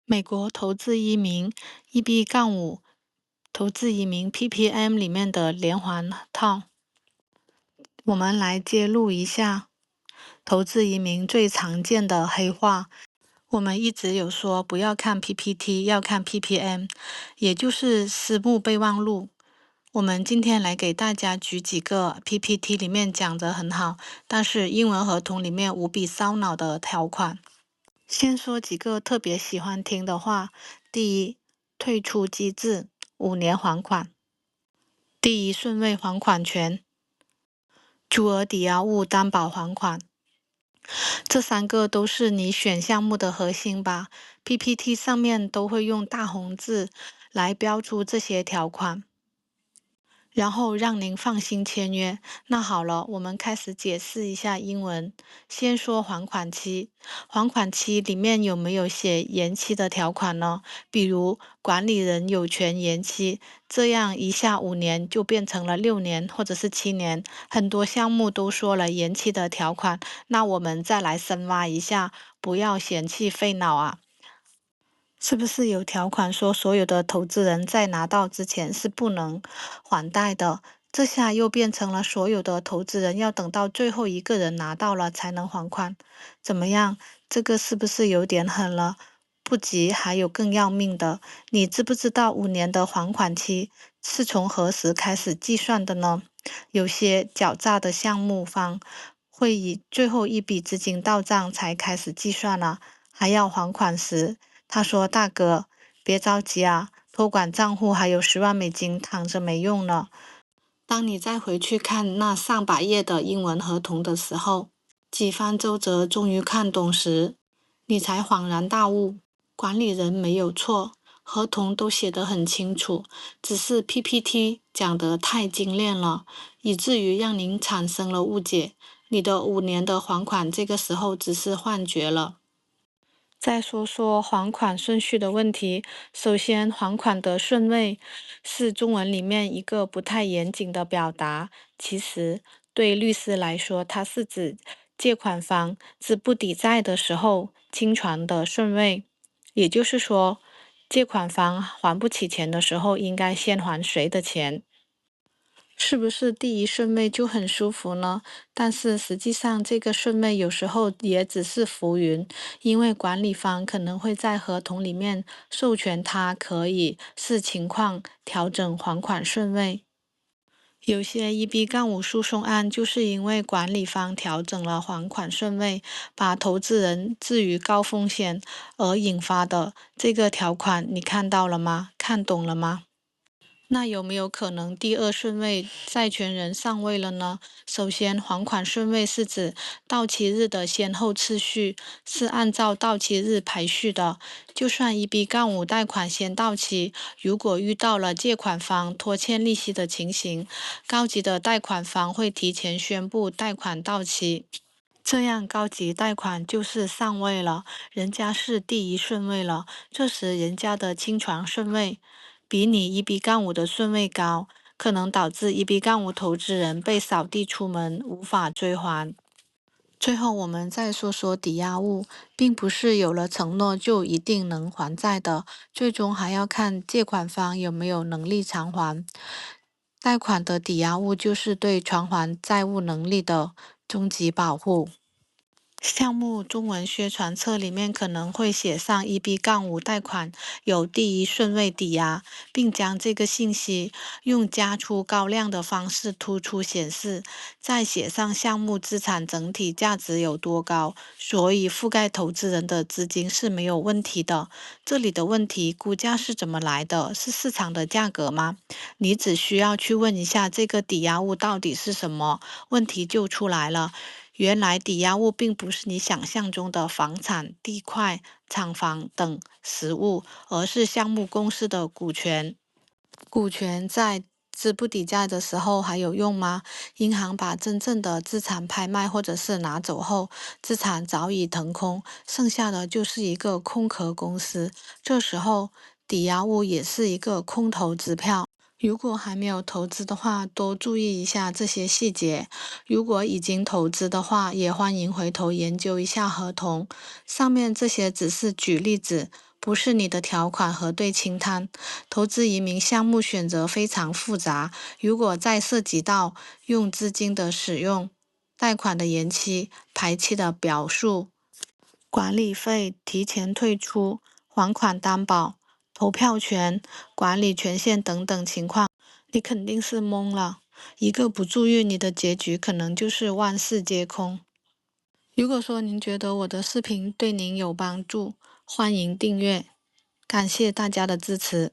美国投资移民 EB-5 投资移民 PPM 里面的连环套，我们来揭露一下投资移民最常见的黑话。我们一直有说不要看 PPT， 要看 PPM， 也就是私募备忘录。我们今天来给大家举几个 PPT 里面讲得很好，但是英文合同里面无比烧脑的条款。先说几个特别喜欢听的话。第一，退出机制，5年还款；第一顺位还款权，足额抵押物担保还款。这3个都是你选项目的核心吧。PPT 上面都会用大红字来标出这些条款，然后让您放心签约。那好了，我们开始解释一下英文。先说还款期，还款期里面有没有写延期的条款呢？比如管理人有权延期，这样一下5年就变成了6年或者是7年。很多项目都说了延期的条款，那我们再来深挖一下，不要嫌弃费脑啊。是不是有条款说所有的投资人在拿到之前是不能还贷的？这下又变成了所有的投资人要等到最后一个人拿到了才能还款。怎么样？这个是不是有点狠了？不急，还有更要命的。你知不知道5年的还款期是从何时开始计算的呢？有些狡诈的项目方会以最后一笔资金到账才开始计算了，还要还款时他说：“大哥，别着急啊，托管账户还有10万美金躺着没用呢。”当你再回去看那上百页的英文合同的时候，几番周折终于看懂时，你才恍然大悟，管理人没有错，合同都写得很清楚，只是 PPT 讲得太精炼了，以至于让您产生了误解。你的5年的还款这个时候只是幻觉了。再说说还款顺序的问题。首先，还款的顺位是中文里面一个不太严谨的表达。其实，对律师来说，它是指借款方资不抵债的时候清偿的顺位。也就是说，借款方还不起钱的时候，应该先还谁的钱？是不是第一顺位就很舒服呢？但是实际上，这个顺位有时候也只是浮云，因为管理方可能会在合同里面授权他可以视情况调整还款顺位。有些EB-5诉讼案就是因为管理方调整了还款顺位，把投资人置于高风险而引发的。这个条款你看到了吗？看懂了吗？那有没有可能第2顺位债权人上位了呢？首先，还款顺位是指到期日的先后次序是按照到期日排序的。就算EB-5贷款先到期，如果遇到了借款方拖欠利息的情形，高级的贷款方会提前宣布贷款到期。这样高级贷款就是上位了，人家是第1顺位了，这时人家的清偿顺位比你EB-5的顺位高，可能导致EB-5投资人被扫地出门，无法追还。最后我们再说说抵押物，并不是有了承诺就一定能还债的，最终还要看借款方有没有能力偿还。贷款的抵押物就是对偿还债务能力的终极保护。项目中文宣传册里面可能会写上EB-5贷款有第1顺位抵押，并将这个信息用加粗高亮的方式突出显示，再写上项目资产整体价值有多高，所以覆盖投资人的资金是没有问题的。这里的问题，估价是怎么来的？是市场的价格吗？你只需要去问一下这个抵押物到底是什么，问题就出来了。原来抵押物并不是你想象中的房产、地块、厂房等实物，而是项目公司的股权。股权在资不抵债的时候还有用吗？银行把真正的资产拍卖或者是拿走后，资产早已腾空，剩下的就是一个空壳公司。这时候，抵押物也是一个空头支票。如果还没有投资的话，多注意一下这些细节。如果已经投资的话，也欢迎回头研究一下合同。上面这些只是举例子，不是你的条款核对清单。投资移民项目选择非常复杂，如果再涉及到用资金的使用、贷款的延期、排期的表述、管理费、提前退出、还款担保、投票权、管理权限等等情况，你肯定是懵了。一个不注意，你的结局可能就是万事皆空。如果说您觉得我的视频对您有帮助，欢迎订阅，感谢大家的支持。